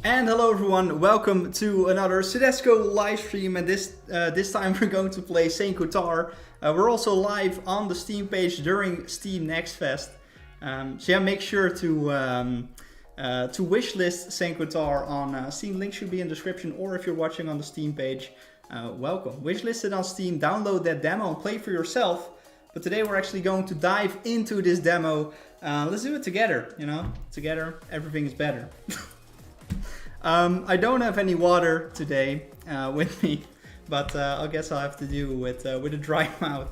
And hello everyone, welcome to another SOEDESCO live stream, and this time we're going to play Kotar. We're also live on the Steam page during Steam Next Fest. So yeah, make sure to wishlist Kotar on Steam. Link should be in the description, or if you're watching on the Steam page, welcome. Wishlist it on Steam, download that demo and play for yourself. But today we're actually going to dive into this demo. Let's do it together, you know? Together, everything is better. I don't have any water today with me, but I guess I'll have to do with a dry mouth.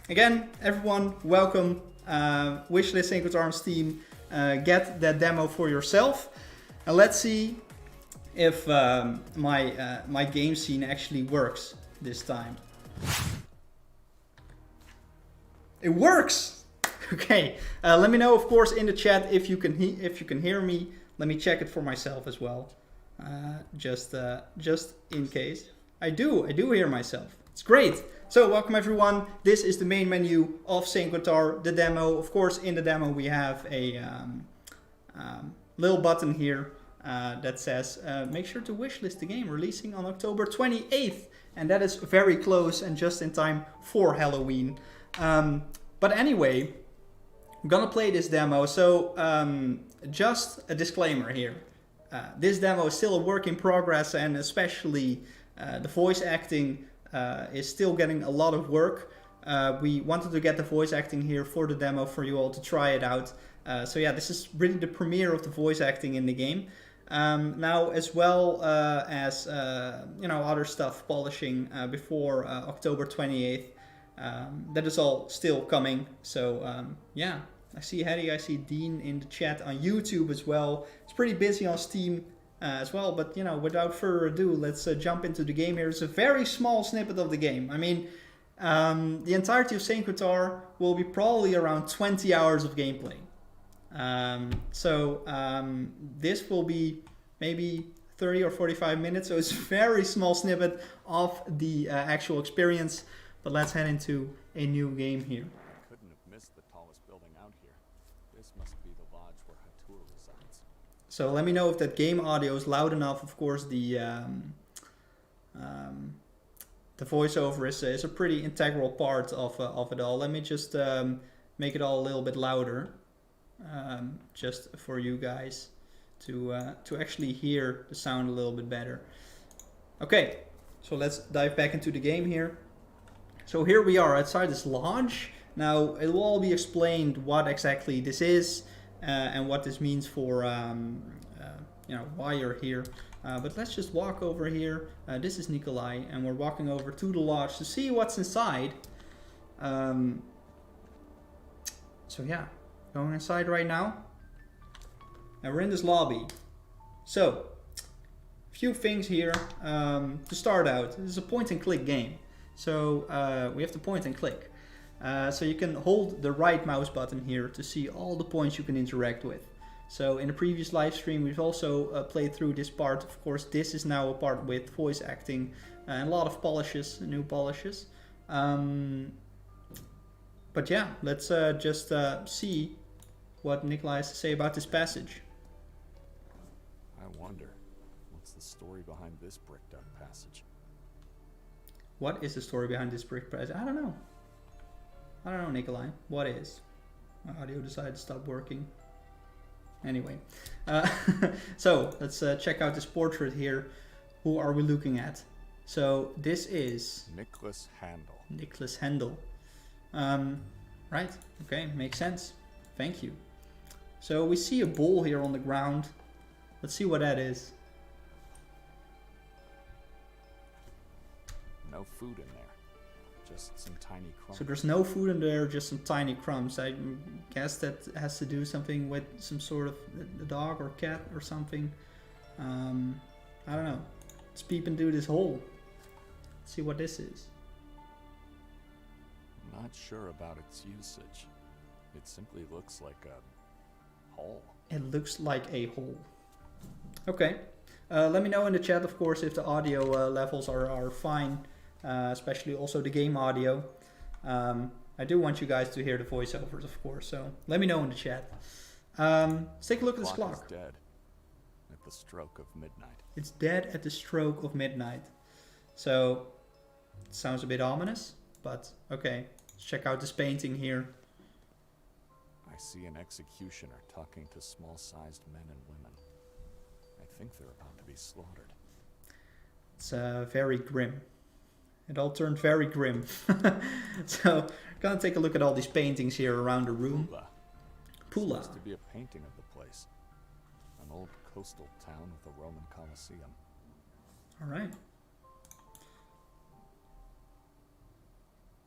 Again, everyone, welcome. Wishlist Kotar on Steam. Get that demo for yourself. And let's see if my game scene actually works this time. It works! Okay, let me know, of course, in the chat if you can hear me. Let me check it for myself as well, just in case. I do hear myself. It's great. So welcome everyone. This is the main menu of Kotar, the demo. Of course, in the demo we have a little button here that says make sure to wishlist the game, releasing on October 28th, and that is very close and just in time for Halloween. But anyway, I'm gonna play this demo. So just a disclaimer here. This demo is still a work in progress, and especially the voice acting is still getting a lot of work. We wanted to get the voice acting here for the demo for you all to try it out. So yeah, this is really the premiere of the voice acting in the game. Now, as well as you know, other stuff polishing before October 28th. That is all still coming. So yeah. I see Hetty, I see Dean in the chat on YouTube as well. It's pretty busy on Steam as well, but you know, without further ado, let's jump into the game here. It's a very small snippet of the game. I mean, the entirety of Kotar will be probably around 20 hours of gameplay. This will be maybe 30 or 45 minutes, so it's a very small snippet of the actual experience. But let's head into a new game here. So let me know if that game audio is loud enough. Of course, the voiceover is a pretty integral part of it all. Let me just make it all a little bit louder, just for you guys to actually hear the sound a little bit better. Okay, so let's dive back into the game here. So here we are outside this lodge. Now it will all be explained what exactly this is. And what this means for, you know, why you're here. But let's just walk over here. This is Nikolai, and we're walking over to the lodge to see what's inside. So yeah, going inside right now. And we're in this lobby. So, a few things here. To start out, this is a point and click game. So we have to point and click. So you can hold the right mouse button here to see all the points you can interact with. So in the previous live stream we've also played through this part. Of course, this is now a part with voice acting and a lot of polishes, new polishes. But yeah, let's just see what Nikolai has to say about this passage. I wonder, what's the story behind this bricked up passage? What is the story behind this brick passage? I don't know. I don't know, Nikolai. What is? My audio decided to stop working. Anyway. So, let's check out this portrait here. Who are we looking at? So, this is... Nicholas Handel. Nicholas Handel. Right. Okay, makes sense. Thank you. So, we see a bowl here on the ground. Let's see what that is. No food in there. Just some tiny crumbs. So there's no food in there, just some tiny crumbs. I guess that has to do something with some sort of a dog or cat or something. I don't know. Let's peep into this hole. See what this is. I'm not sure about its usage. It simply looks like a hole. It looks like a hole. Okay. Let me know in the chat, of course, if the audio levels are fine. Especially also the game audio. I do want you guys to hear the voiceovers, of course, so let me know in the chat. Let's take a look at this clock. Is dead. at the stroke of midnight. It's dead at the stroke of midnight. So, it sounds a bit ominous, but okay. Let's check out this painting here. I see an executioner talking to small-sized men and women. I think they're about to be slaughtered. It's very grim. It all turned very grim. So, gonna take a look at all these paintings here around the room. Pula. Seems to be a painting of the place. An old coastal town with a Roman Colosseum. Alright.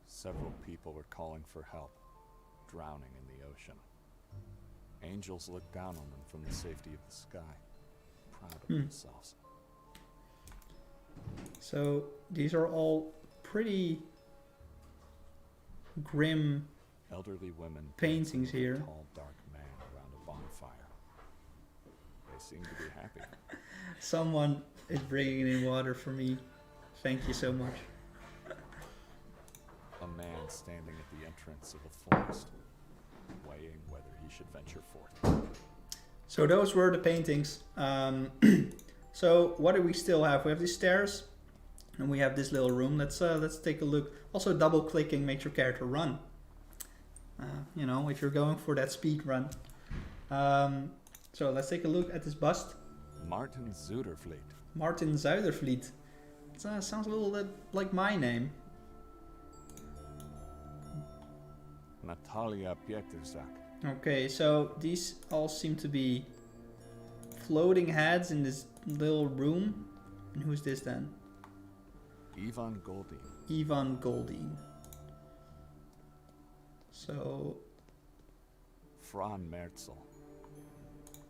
Several people were calling for help, drowning in the ocean. Angels looked down on them from the safety of the sky, proud of themselves. So, these are all pretty grim Elderly women paintings dancing with a here. tall, dark man around a bonfire. They seem to be happy. Someone is bringing in water for me. Thank you so much. A man standing at the entrance of a forest, weighing whether he should venture forth. So those were the paintings. So what do we still have? We have these stairs, and we have this little room. Let's take a look. Also, double clicking makes your character run. You know, if you're going for that speed run. So let's take a look at this bust. Martin Zuidervliet. Martin Zuidervliet. It sounds a little bit like my name. Natalia Pietrzak. Okay, so these all seem to be floating heads in this little room. And who's this then? Ivan Goldin. Ivan Goldin. So, Fran Merzel.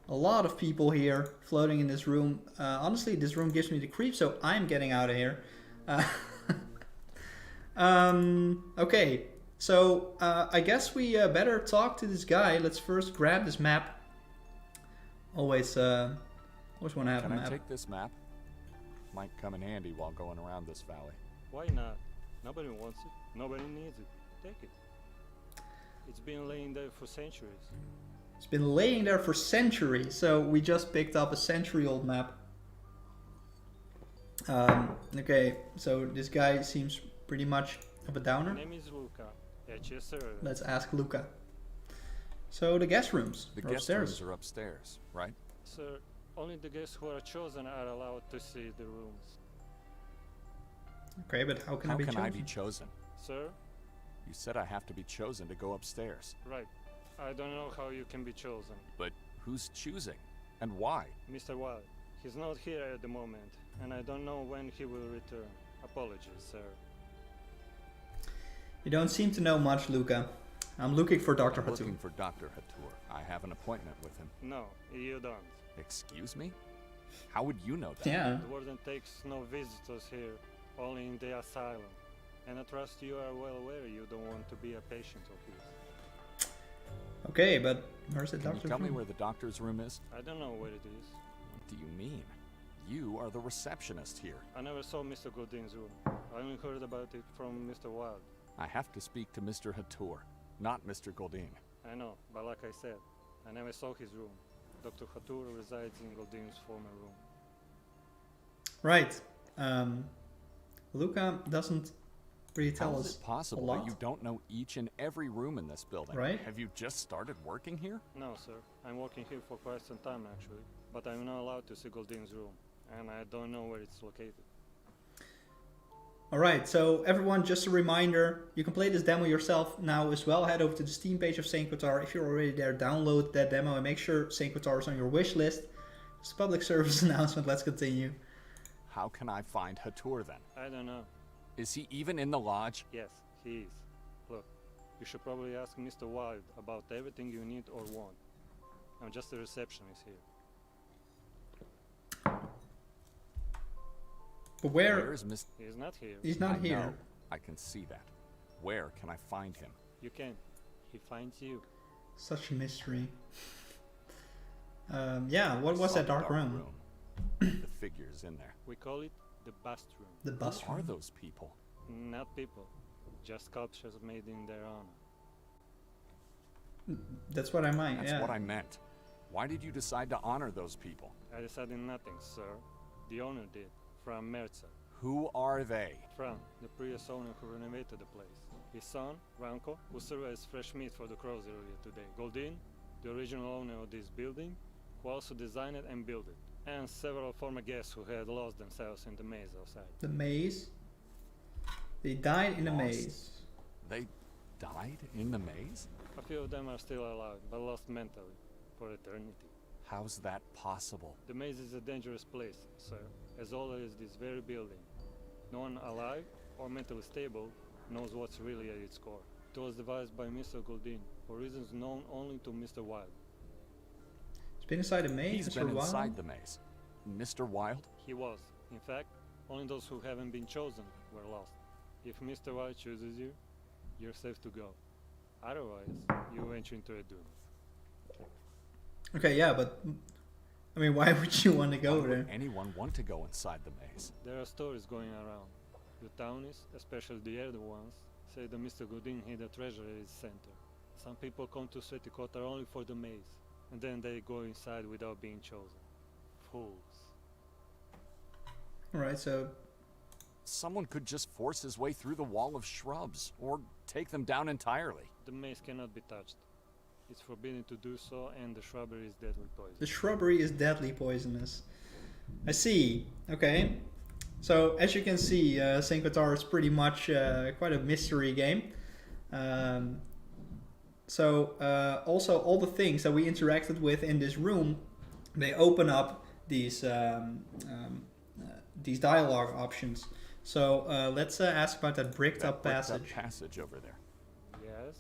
a lot of people here floating in this room. Honestly, this room gives me the creep, so I'm getting out of here. Okay, so I guess we better talk to this guy. Let's first grab this map. Always want to have Can a I map. take this map? Might come in handy while going around this valley. Why not? Nobody wants it. Nobody needs it. Take it. It's been laying there for centuries. It's been laying there for centuries, so we just picked up a century-old map. Okay, so this guy seems pretty much of a My downer. name is Luca. At your service. Let's ask Luca. So the guest rooms The are guest upstairs. rooms are upstairs, right? Sir, only the guests who are chosen are allowed to see the rooms. Okay, but how can How I be can chosen? I be chosen? Sir? You said I have to be chosen to go upstairs. Right. I don't know how you can be chosen. But who's choosing? And why? Mr. Wild, he's not here at the moment, and I don't know when he will return. Apologies, sir. You don't seem to know much, Luca. I'm looking for Dr. I'm looking Hatou. for Dr. Hatur. I have an appointment with him. No, you don't. Excuse me? How would you know that? Yeah. The warden takes no visitors here, only in the asylum. And I trust you are well aware you don't want to be a patient of his. Okay, but where's the Can you doctor's tell me room? where the doctor's room is? I don't know where it is. What do you mean? You are the receptionist here. I never saw Mr. Godin's room. I only heard about it from Mr. Wild. I have to speak to Mr. Hatur, not Mr. Goldin. I know, but like I said, I never saw his room. Dr. Hatur resides in Godin's former room. Right. Luca doesn't really tell How us is it possible a lot. that you don't know each and every room in this building? Right. Have you just started working here? No, sir. I'm working here for quite some time, actually. But I'm not allowed to see Godin's room. And I don't know where it's located. Alright, so everyone, just a reminder, you can play this demo yourself now as well. Head over to the Steam page of St. Kotar. If you're already there, download that demo and make sure St. Kotar is on your wish list. It's a public service announcement. Let's continue. How can I find Hatur then? I don't know. Is he even in the lodge? Yes, he is. Look, you should probably ask Mr. Wild about everything you need or want. I'm just a receptionist here. But where? Where is Mr. He's not here. He's not I here. know. I can see that. Where can I find him? You can. He finds you. Such a mystery. Yeah, what I was saw that the dark room? the figures in there. We call it the bust room. The bus Who are room. those people? Not people, just sculptures made in their honor. That's what I meant. That's Yeah. what I meant. Why did you decide to honor those people? I decided nothing, sir. The owner did. From Merza. Who are they? Fran, the previous owner who renovated the place. His son, Ranko, who served as fresh meat for the crows earlier today. Goldin, the original owner of this building, who also designed it and built it. And several former guests who had lost themselves in the maze outside. The maze? They died in the Lost? maze. They died in the maze? A few of them are still alive, but lost mentally. For eternity. How's that possible? The maze is a dangerous place, sir. As old as this very building. No one alive or mentally stable knows what's really at its core. It was devised by Mr. Goldin for reasons known only to Mr. Wild. It's been inside the maze He's for a been while. inside the maze. Mr. Wild? He was. In fact, only those who haven't been chosen were lost. If Mr. Wild chooses you, you're safe to go. Otherwise, you enter into a doom. Okay, yeah, but I mean, why would you want to go Why there? would anyone want to go inside the maze? There are stories going around. The townies, especially the elder ones, say that Mr. Godin hid a treasure at its center. Some people come to Sveti Kotar only for the maze, and then they go inside without being chosen. Fools. Alright, so Someone could just force his way through the wall of shrubs, or take them down entirely. The maze cannot be touched. It's forbidden to do so, and the shrubbery is deadly poison. the shrubbery is deadly poisonous. I see. Okay. So as you can see, Saint Kotar is pretty much quite a mystery game. Also all the things that we interacted with in this room, they open up these dialogue options. So let's ask about that bricked up passage. Passage over there. Yes?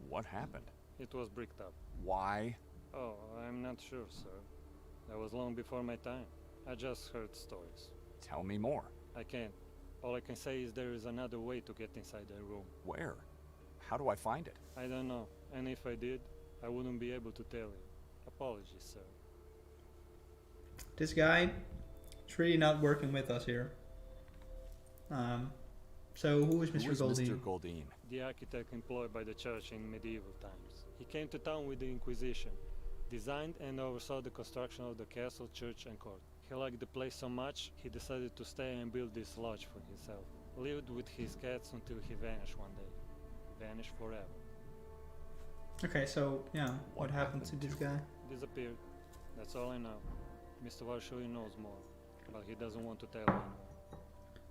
What happened? It was bricked up. Why? Oh, I'm not sure, sir. That was long before my time. I just heard stories. Tell me more. I can't. All I can say is there is another way to get inside that room. Where? How do I find it? I don't know, and if I did, I wouldn't be able to tell you. Apologies, sir. This guy is really not working with us here. So who is Mr. Who is Goldine? Mr. Goldine? The architect employed by the church in medieval times. He came to town with the Inquisition, designed and oversaw the construction of the castle, church, and court. He liked the place so much, he decided to stay and build this lodge for himself. Lived with his cats until he vanished one day. Vanished forever. Okay, so yeah, what What happened to happened this to guy? Disappeared. That's all I know. Mr. Warshawin knows more, but he doesn't want to tell anyone.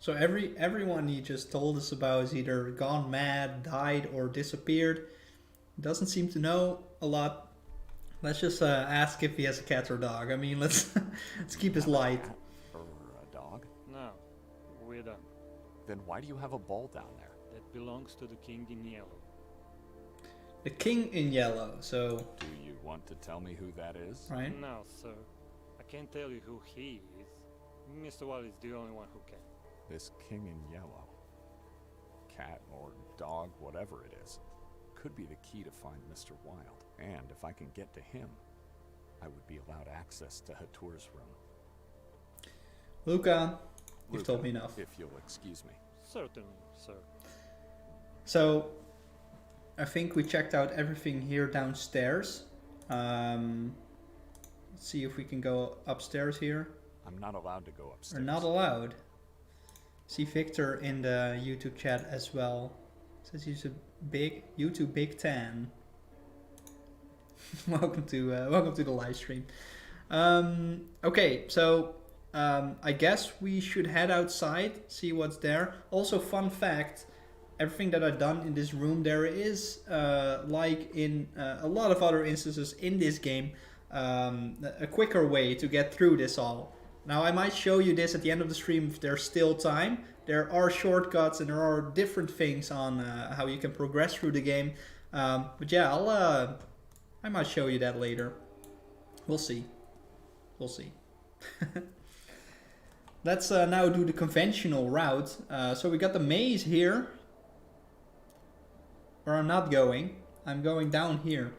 So everyone he just told us about is either gone mad, died, or disappeared. Doesn't seem to know a lot. Let's just ask if he has a cat or dog. I mean, let's keep his light. Cat or a dog? No, we're done. Then why do you have a ball down there? That belongs to the king in yellow. The king in yellow. So Do you want to tell me who that is? right. No, sir. I can't tell you who he is. Mr. Wall is the only one who can. This king in yellow. Cat or dog, whatever it is, could be the key to find Mr. Wild. And if I can get to him, I would be allowed access to Hatur's room. Luca, you've Luca, told me enough. If you'll excuse me. Certainly, sir. So I think we checked out everything here downstairs. Let's see if we can go upstairs here. I'm not allowed to go Or upstairs. not allowed. See Victor in the YouTube chat as well. Says he's a big YouTube Big Tan. welcome to the live stream. Okay, so I guess we should head outside, see what's there. Also, fun fact: everything that I've done in this room, there is like in a lot of other instances in this game, a quicker way to get through this all. Now I might show you this at the end of the stream if there's still time. There are shortcuts and there are different things on how you can progress through the game. But yeah, I might show you that later. We'll see. We'll see. Let's now do the conventional route. So we got the maze here. Where I'm not going. I'm going down here.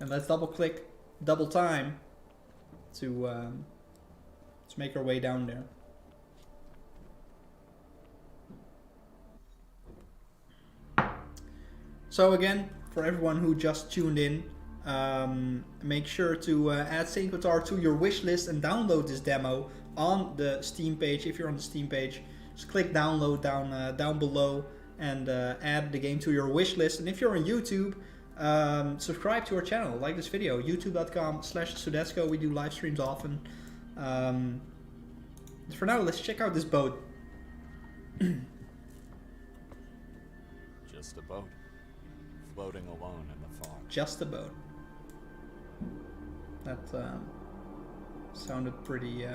And let's double click, double time to make our way down there. So again, for everyone who just tuned in, make sure to add Saint Kotar to your wish list and download this demo on the Steam page. If you're on the Steam page, just click download down below and add the game to your wish list. And if you're on YouTube, subscribe to our channel, like this video, youtube.com/SOEDESCO. We do live streams often. For now, let's check out this boat. Just a boat, floating alone in the fog. Just a boat. That sounded pretty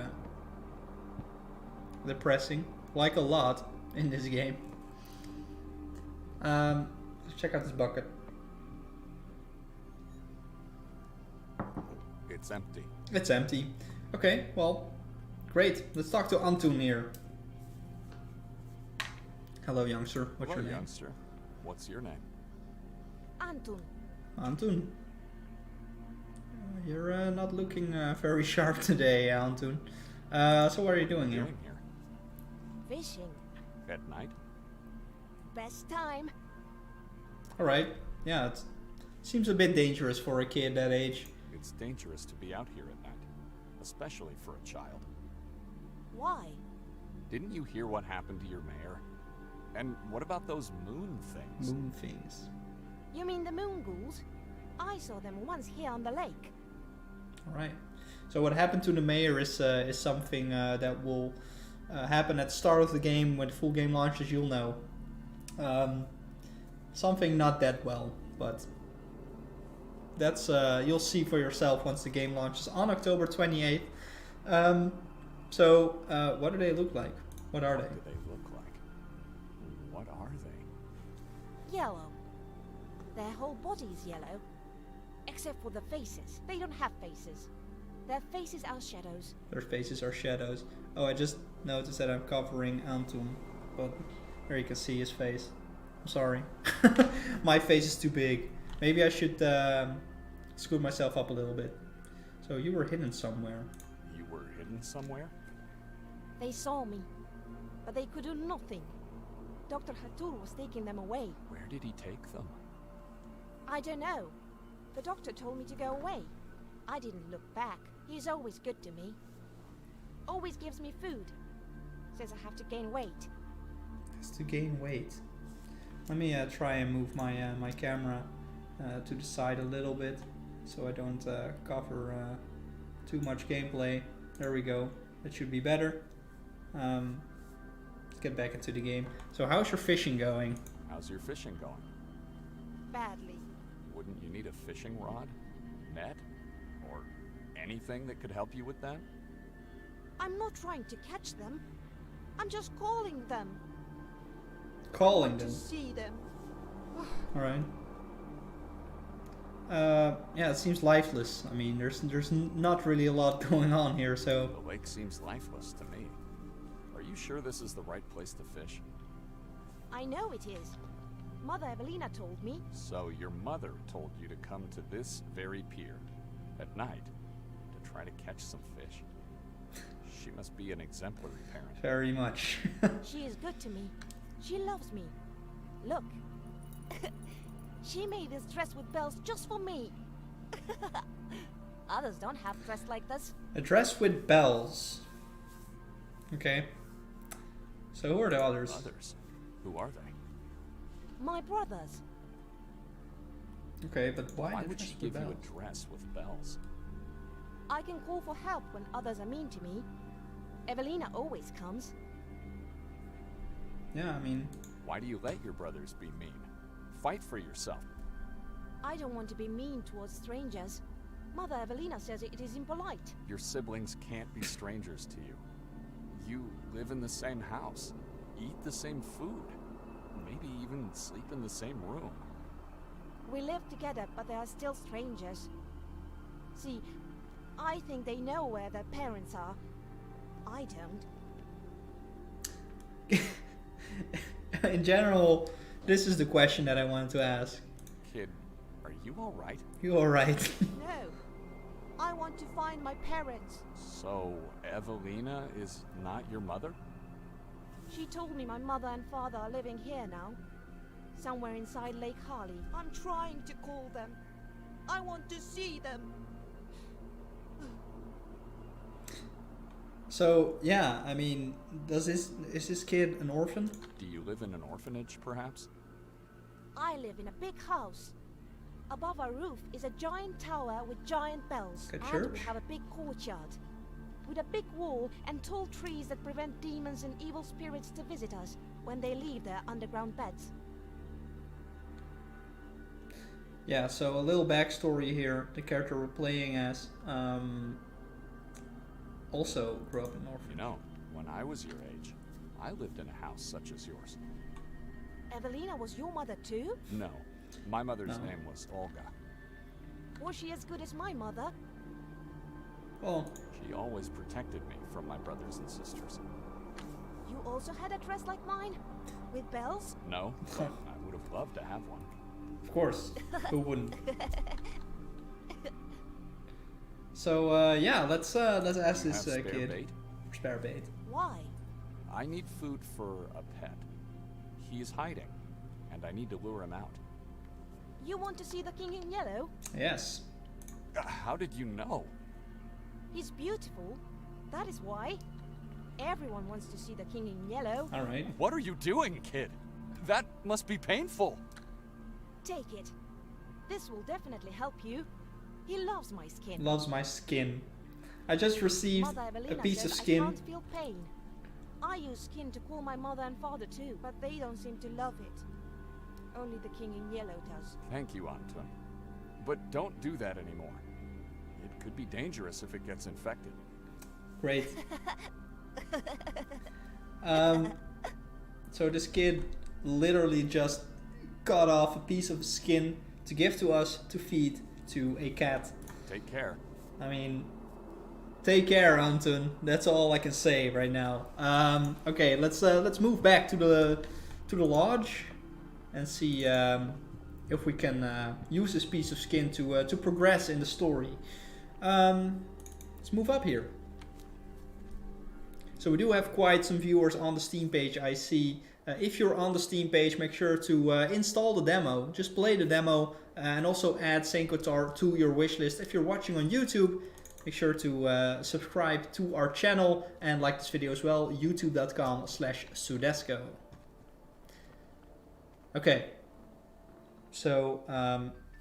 depressing, like a lot in this game. Let's check out this bucket. It's empty. It's empty. Okay, well, great. Let's talk to Anton here. Hello, youngster. What's Hello, your name? youngster. What's your name? Anton. Anton. You're not looking very sharp today, Anton. So what are you doing here? Fishing. At night? Best time. Alright. Yeah, it seems a bit dangerous for a kid that age. It's dangerous to be out here at night, especially for a child. Why? Didn't you hear what happened to your mayor? And what about those moon things? Moon things. You mean the moon ghouls? I saw them once here on the lake. Alright. So what happened to the mayor is something that will happen at the start of the game. When the full game launches, you'll know. Something not that well, but that's you'll see for yourself once the game launches on October 28th. So what do they look like? What are What they? do they look like? What are they? Yellow. Their whole body's yellow. Except for the faces. They don't have faces. Their faces are shadows. Their faces are shadows. Oh, I just noticed that I'm covering Anton, but there you can see his face. I'm sorry. My face is too big. Maybe I should scoot myself up a little bit. So you were hidden somewhere. You were hidden somewhere? They saw me. But they could do nothing. Dr. Hatur was taking them away. Where did he take them? I don't know. The doctor told me to go away. I didn't look back. He's always good to me. Always gives me food. Says I have to gain weight. Has to gain weight. Let me try and move my my camera to the side a little bit, so I don't cover too much gameplay. There we go. That should be better. Let's get back into the game. So how's your fishing going? How's your fishing going? Badly. Wouldn't you need a fishing rod, net, or anything that could help you with that? I'm not trying to catch them. I'm just calling them. Calling To them. see them. Alright. Yeah, it seems lifeless. I mean, there's not really a lot going on here, so... The lake seems lifeless to me. Are you sure this is the right place to fish? I know it is. Mother Evelina told me. So your mother told you to come to this very pier at night to try to catch some fish. She must be an exemplary parent. Very much. She is good to me. She loves me. Look. She made this dress with bells just for me. Others don't have dress like this. A dress with bells. Okay. So who are the others? Others? Who are they? My brothers. Okay, but why, Why the would dress she with give you bells? a dress with bells? I can call for help when others are mean to me. Evelina always comes. Yeah, I mean... Why do you let your brothers be mean? Fight for yourself. I don't want to be mean towards strangers. Mother Evelina says it is impolite. Your siblings can't be strangers to you. You live in the same house, eat the same food, maybe even sleep in the same room. We live together, but they are still strangers. See, I think they know where their parents are. I don't. In general, this is the question that I wanted to ask. Kid, are you alright? You alright? No. I want to find my parents. So, Evelina is not your mother? She told me my mother and father are living here now. Somewhere inside Lake Harley. I'm trying to call them. I want to see them. So yeah, I mean, is this kid an orphan? Do you live in an orphanage, perhaps? I live in a big house. Above our roof is a giant tower with giant bells. Like a And we church? have a big courtyard. With a big wall and tall trees that prevent demons and evil spirits to visit us when they leave their underground beds. Yeah, so a little backstory here. The character we're playing as also grew up in an You orphanage. know, when I was your age, I lived in a house such as yours. Evelina was your mother too? No, my mother's No. name was Olga. Was she as good as my mother? Well, She always protected me from my brothers and sisters. You also had a dress like mine? With bells? No, but I would have loved to have one. of course, who wouldn't? So yeah, let's ask You this have spare kid. bait? Spare bait. Why? I need food for a pet. He's hiding, and I need to lure him out. You want to see the king in yellow? Yes. How did you know? He's beautiful. That is why. Everyone wants to see the king in yellow. All right. What are you doing, kid? That must be painful. Take it. This will definitely help you. He loves my skin. Loves my skin. I just received Mother a Evelina piece says of I skin. can't feel pain. I use skin to cool my mother and father too, but they don't seem to love it. Only the king in yellow does. Thank you, Anton. But don't do that anymore. It could be dangerous if it gets infected. Great. So this kid literally just cut off a piece of skin to give to us to feed to a cat. Take care. I mean, take care, Anton. That's all I can say right now. Okay, let's move back to the lodge and see if we can use this piece of skin to progress in the story. Let's move up here. So we do have quite some viewers on the Steam page, I see. If you're on the Steam page, make sure to install the demo. Just play the demo and also add Saint Kotar to your wishlist. If you're watching on YouTube, make sure to subscribe to our channel and like this video as well. youtube.com/SOEDESCO. Okay. So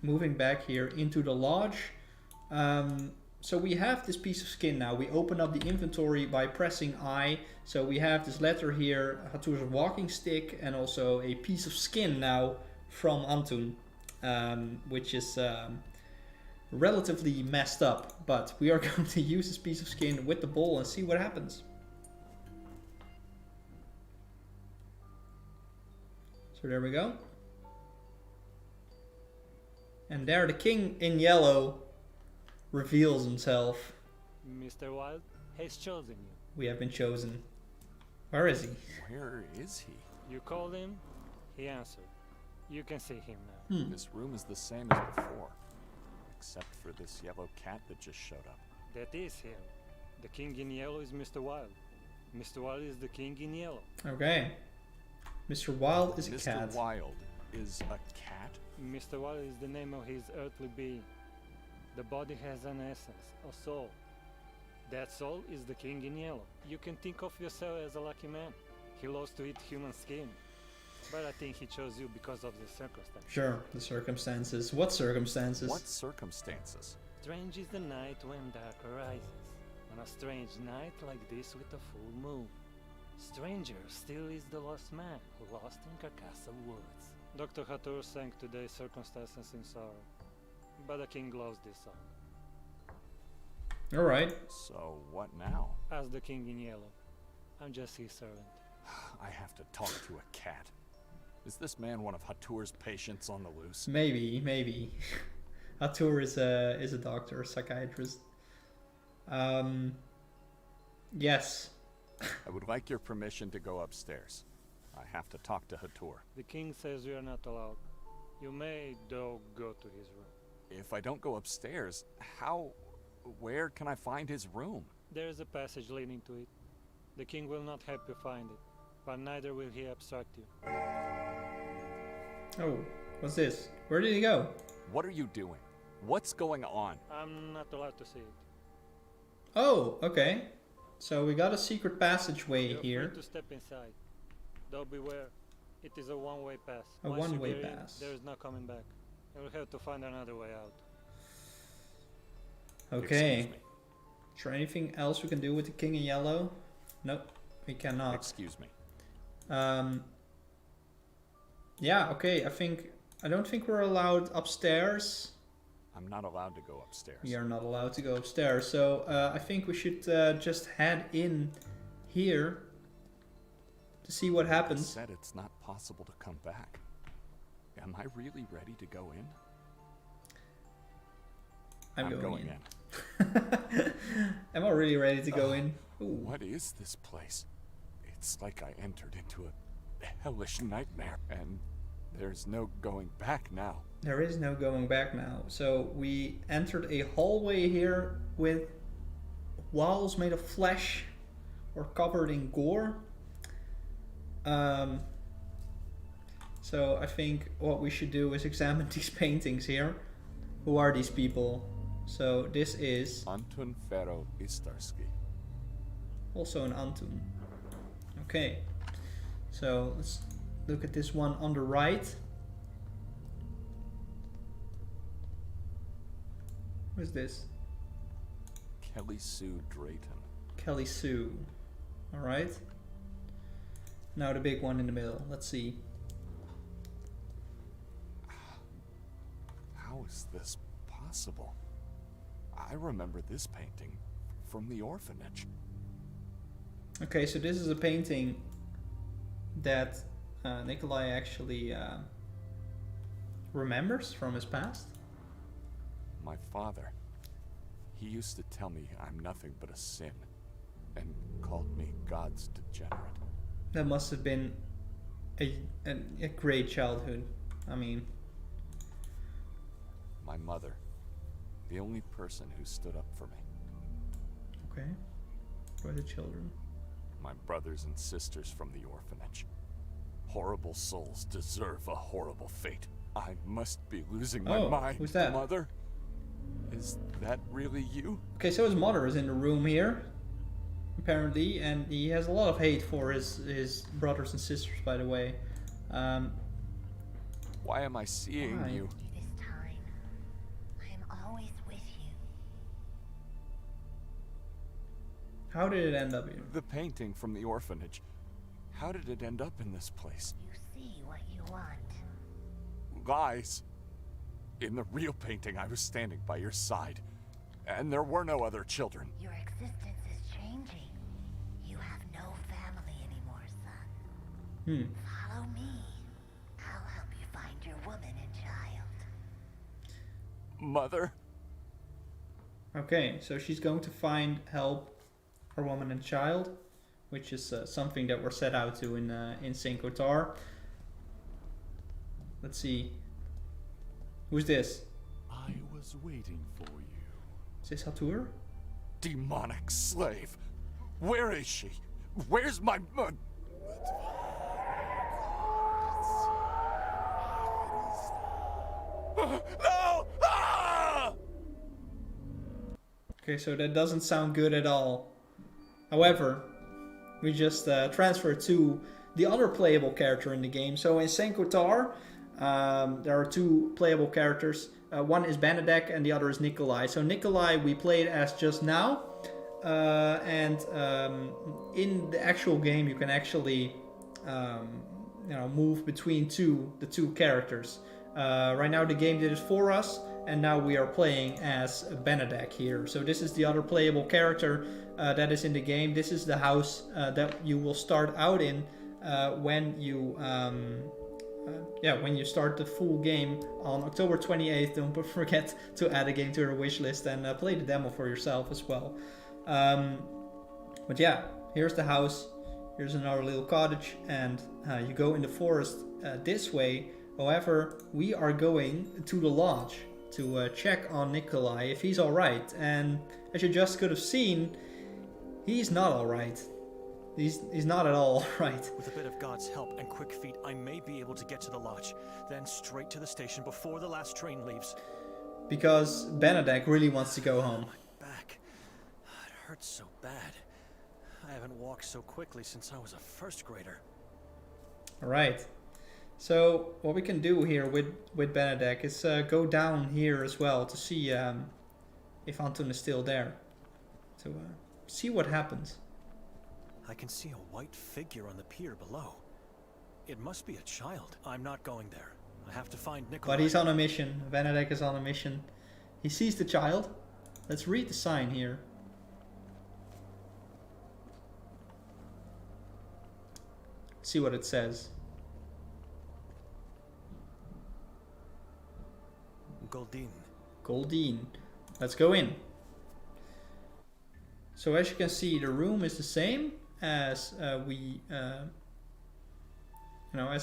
moving back here into the lodge. So we have this piece of skin now. We open up the inventory by pressing I. So we have this letter here, Hatur's walking stick, and also a piece of skin now from Anton, which is relatively messed up. But we are going to use this piece of skin with the bowl and see what happens. So there we go. And there the king in yellow reveals himself. Mr. Wilde has chosen you. We have been chosen. Where is he? Where is he? You called him, he answered. You can see him now. This room is the same as before, except for this yellow cat that just showed up. That is him. The king in yellow is Mr. Wilde. Mr. Wilde is the king in yellow. Okay. Mr. Wilde is a Mr. cat. Wilde is a cat? Mr. Wilde is the name of his earthly being. The body has an essence, a soul. That soul is the king in yellow. You can think of yourself as a lucky man. He loves to eat human skin. But I think he chose you because of the circumstances. Sure, the circumstances. What circumstances? What circumstances? Strange is the night when dark arises. On a strange night like this with a full moon. Stranger still is the lost man who lost in Carcassa woods. Dr. Hatur sang today's circumstances in sorrow. But the king loves this song. Alright. So what now? As the king in yellow. I'm just his servant. I have to talk to a cat. Is this man one of Hatur's patients on the loose? Maybe. Hatur is a doctor, a psychiatrist. Yes. I would like your permission to go upstairs. I have to talk to Hatur. The king says you are not allowed. You may, though, go to his room. If I don't go upstairs, where can I find his room? There is a passage leading to it. The king will not help you find it, but neither will he obstruct you. Oh, what's this? Where did he go? What are you doing? What's going on? I'm not allowed to see it. Oh, okay. So we got a secret passageway You're here. free to step inside. Though beware, it is a one-way pass. A Once you one-way get in, pass. there is no coming back. You'll have to find another way out. Okay. Excuse me. Is there anything else we can do with the king in yellow? Nope, we cannot. Excuse me. Yeah, okay, I don't think we're allowed upstairs. I'm not allowed to go upstairs. We are not allowed to go upstairs, so I think we should just head in here to see what I happens. said it's not possible to come back. Am I really ready to go in? I'm going going in. in. Am I really ready to go in? Ooh. What is this place? It's like I entered into a hellish nightmare, and there's no going back now. There is no going back now. So we entered a hallway here with walls made of flesh or covered in gore. So I think what we should do is examine these paintings here. Who are these people? So this is Anton Ferro Istarski. also an Anton. Okay. So let's look at this one on the right. What is this? Kelly Sue Drayton. Kelly Sue. Alright. Now the big one in the middle. Let's see. How is this possible? I remember this painting from the orphanage. Okay, so this is a painting that Nikolai actually remembers from his past. My father. He used to tell me I'm nothing but a sin, and called me God's degenerate. That must have been a great childhood. I mean, My mother. The only person who stood up for me. okay. For the children. My brothers and sisters from the orphanage. Horrible souls deserve a horrible fate. I must be losing my Oh, mind. who's that? Mother? Is that really you? Okay, so his mother is in the room here, apparently, and he has a lot of hate for his brothers and sisters, by the way. Why am I seeing Why? you? This time, I am always with you. How did it end up here? The painting from the orphanage. How did it end up in this place? You see what you want. Lies. In the real painting, I was standing by your side, and there were no other children. Your existence is changing. You have no family anymore, son. Follow me. I'll help you find your woman and child. Mother? Okay, so she's going to help her woman and child, which is something that we're set out to in Saint Kotar. Let's see. Who's this? I was waiting for you. Is this Hatur? Demonic slave. Where is she? Where's my mother? No! Ah! Okay, so that doesn't sound good at all. However, we just transferred to the other playable character in the game. So in Saint Kotar, there are two playable characters. One is Benedek and the other is Nikolai. So Nikolai we played as just now. And in the actual game you can actually move between the two characters. Right now the game did it for us, and now we are playing as Benedek here. So this is the other playable character that is in the game. This is the house that you will start out in when you start the full game on October 28th. Don't forget to add a game to your wish list and play the demo for yourself as well. But yeah, here's the house. Here's another little cottage, and you go in the forest this way. However, we are going to the lodge to check on Nikolai if he's alright. And as you just could have seen, he's not alright. He's not at all alright. With a bit of God's help and quick feet, I may be able to get to the lodge, then straight to the station before the last train leaves. because Benedek really wants to go home. My back. It hurts so bad. I haven't walked so quickly since I was a first grader. Alright. So what we can do here with Benedek is go down here as well to see if Anton is still there. To see what happens. I can see a white figure on the pier below. It must be a child. I'm not going there. I have to find Nikolai. But he's on a mission. Benedek is on a mission. He sees the child. Let's read the sign here. See what it says. Goldin. Goldin. Let's go in. So as you can see, the room is the same as as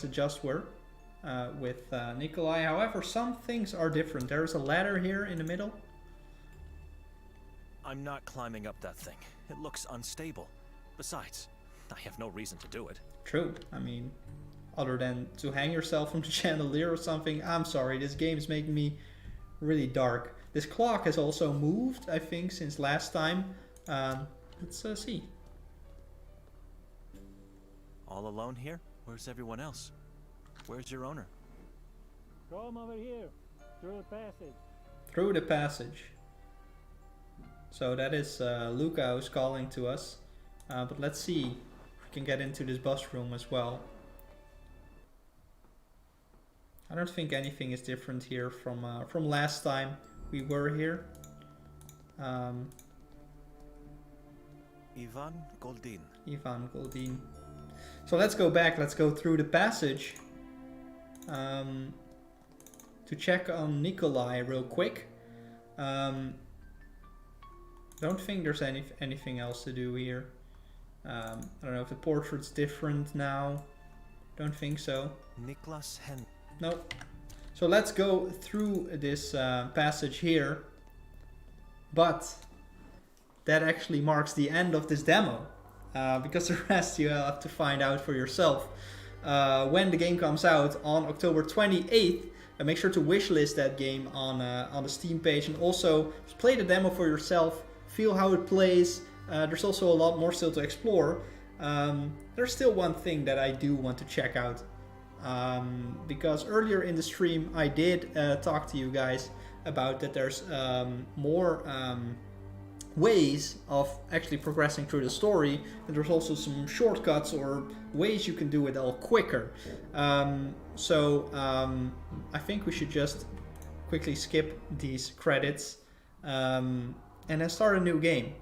it just were with Nikolai. However, some things are different. There's a ladder here in the middle. I'm not climbing up that thing. It looks unstable. Besides, I have no reason to do it. True. I mean, other than to hang yourself from the chandelier or something. I'm sorry, this game is making me really dark. This clock has also moved, I think, since last time. Let's see. All alone here? Where's everyone else? Where's your owner? Come over here, through the passage. Through the passage. So that is Luca who's calling to us. But let's see if we can get into this bus room as well. I don't think anything is different here from last time we were here. Ivan Goldin. Ivan Goldin. So let's go back. Let's go through the passage to check on Nikolai real quick. Don't think there's anything else to do here. I don't know if the portrait's different now. Don't think so. Niklas Hen. Nope. So let's go through this passage here. But that actually marks the end of this demo. Because the rest you have to find out for yourself. When the game comes out on October 28th, make sure to wishlist that game on the Steam page. And also play the demo for yourself. Feel how it plays. There's also a lot more still to explore. There's still one thing that I do want to check out. Because earlier in the stream I did talk to you guys about that there's more ways of actually progressing through the story, and there's also some shortcuts or ways you can do it all quicker. So I think we should just quickly skip these credits and then start a new game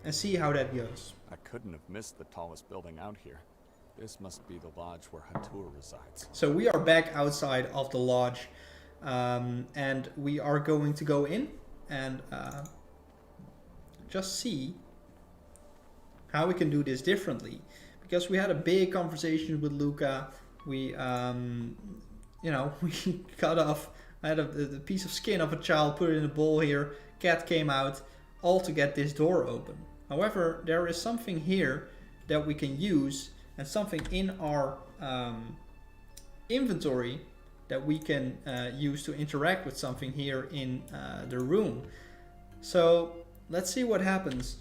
and see how that goes. I couldn't have missed the tallest building out here. This must be the lodge where Hatur resides. So we are back outside of the lodge, and we are going to go in and just see how we can do this differently. Because we had a big conversation with Luca. We, we cut off. I had a piece of skin of a child, put it in a bowl here. Cat came out, all to get this door open. However, there is something here that we can use, and something in our inventory that we can use to interact with something here in the room. So let's see what happens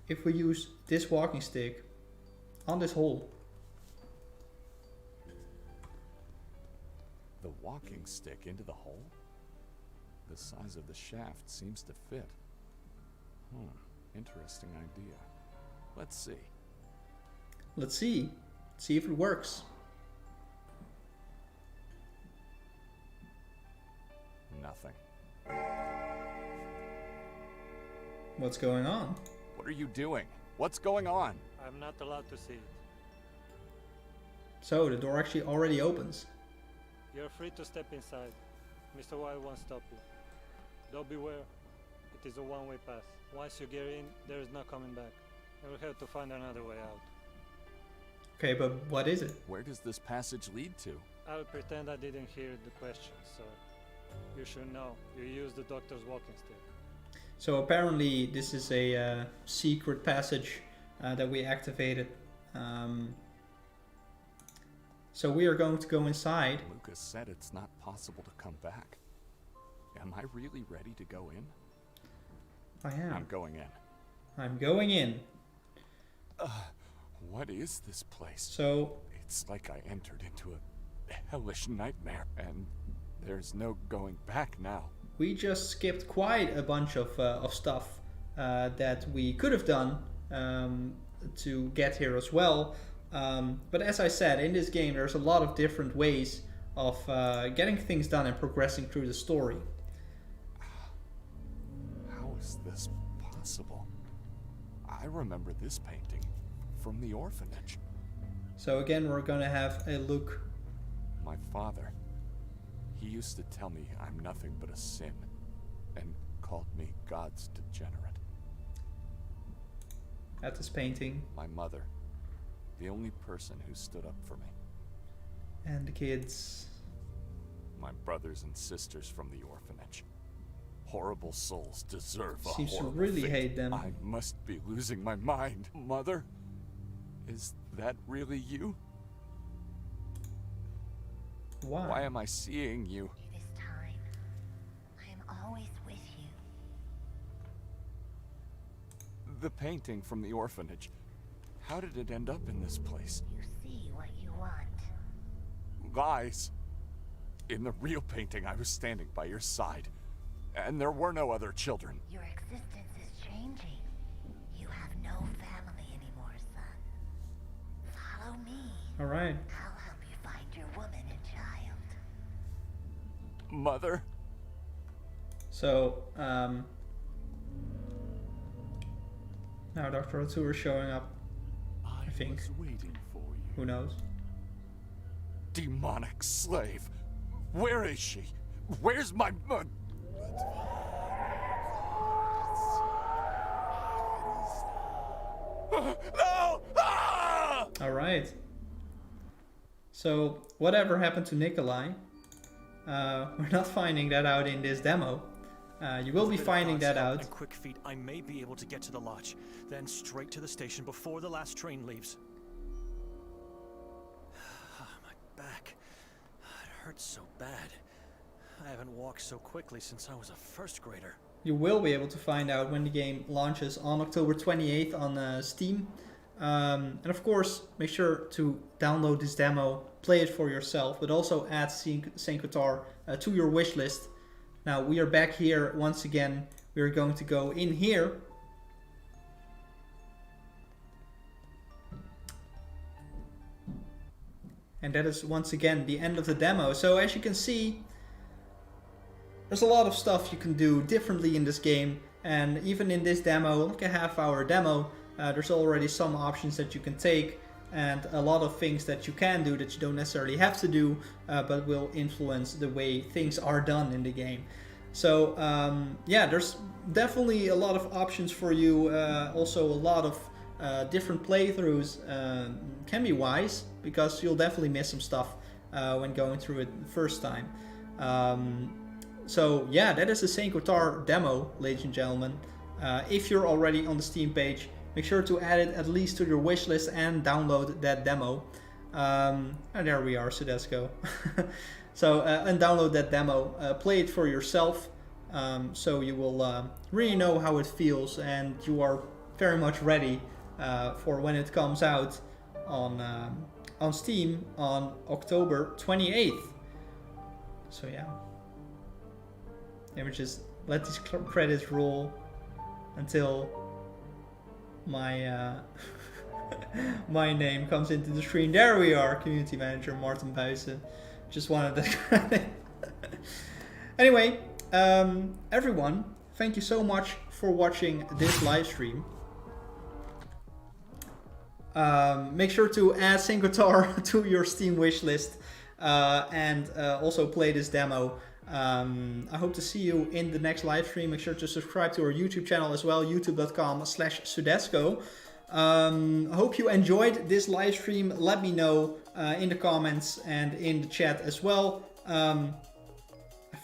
if we use this walking stick on this hole. The walking stick into the hole? The size of the shaft seems to fit. Interesting idea. Let's see. Let's see. See if it works. Nothing. What's going on? What are you doing? What's going on? I'm not allowed to see it. So the door actually already opens. You're free to step inside. Mr. Wilde won't stop you. Though beware, it is a one-way path. Once you get in, there is no coming back. You will have to find another way out. Okay, but what is it? Where does this passage lead to? I will pretend I didn't hear the question, so you should know. You use the doctor's walking stick. So apparently this is a secret passage that we activated. So we are going to go inside. Lucas said it's not possible to come back. Am I really ready to go in? I am. I'm going in. I'm going in. What is this place? So, It's like I entered into a hellish nightmare, and there's no going back now. we just skipped quite a bunch of stuff that we could have done to get here as well. But as I said, in this game there's a lot of different ways of getting things done and progressing through the story. How is this possible? I remember this painting from the orphanage. So again, we're going to have a look. My father, he used to tell me I'm nothing but a sin, and called me God's degenerate. At this painting. My mother, the only person who stood up for me. And the kids. My brothers and sisters from the orphanage. Horrible souls deserve a Seems to horrible really fate. hate them. I must be losing my mind. Mother, is that really you? Why? Why am I seeing you? It is time. I am always with you. The painting from the orphanage. How did it end up in this place? You see what you want. Lies. In the real painting, I was standing by your side, and there were no other children. Your existence is changing. You have no family anymore, son. Follow me. Alright. I'll help you find your woman and child. Mother? So, now Dr. O'Toole is showing up. I think. was waiting for you. Who knows? Demonic slave. Where is she? Where's my No! Ah! Alright. So, whatever happened to Nikolai? We're not finding that out in this demo. You will With a be bit of finding God's that help out. and quick feet, I may be able to get to the lodge, then straight to the station before the last train leaves. My back. It hurts so bad. I haven't walked so quickly since I was a first grader. You will be able to find out when the game launches on October 28th on Steam. And of course, make sure to download this demo, play it for yourself, but also add Saint Kotar to your wish list. Now we are back here once again. We are going to go in here. And that is once again the end of the demo. So as you can see, there's a lot of stuff you can do differently in this game. And even in this demo, like a half-hour demo, there's already some options that you can take. And a lot of things that you can do that you don't necessarily have to do, but will influence the way things are done in the game. So yeah, there's definitely a lot of options for you. Also a lot of different playthroughs can be wise, because you'll definitely miss some stuff when going through it the first time. So yeah, that is the Saint Kotar demo, ladies and gentlemen. If you're already on the Steam page, make sure to add it at least to your wish list and download that demo. And there we are, SOEDESCO. So, and download that demo, play it for yourself, so you will really know how it feels, and you are very much ready for when it comes out on Steam on October 28th. So yeah. Let me just let these credits roll until my my name comes into the screen. There we are, community manager Martin Buijsen. Just wanted that credit. Anyway, everyone, thank you so much for watching this live stream. Make sure to add Saint Kotar to your Steam wishlist and also play this demo. I hope to see you in the next live stream. Make sure to subscribe to our YouTube channel as well, youtube.com/SOEDESCO. I hope you enjoyed this live stream. Let me know in the comments and in the chat as well. I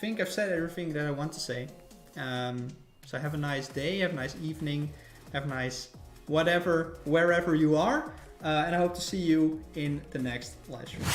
think I've said everything that I want to say. So have a nice day, have a nice evening, have a nice whatever, wherever you are. And I hope to see you in the next live stream.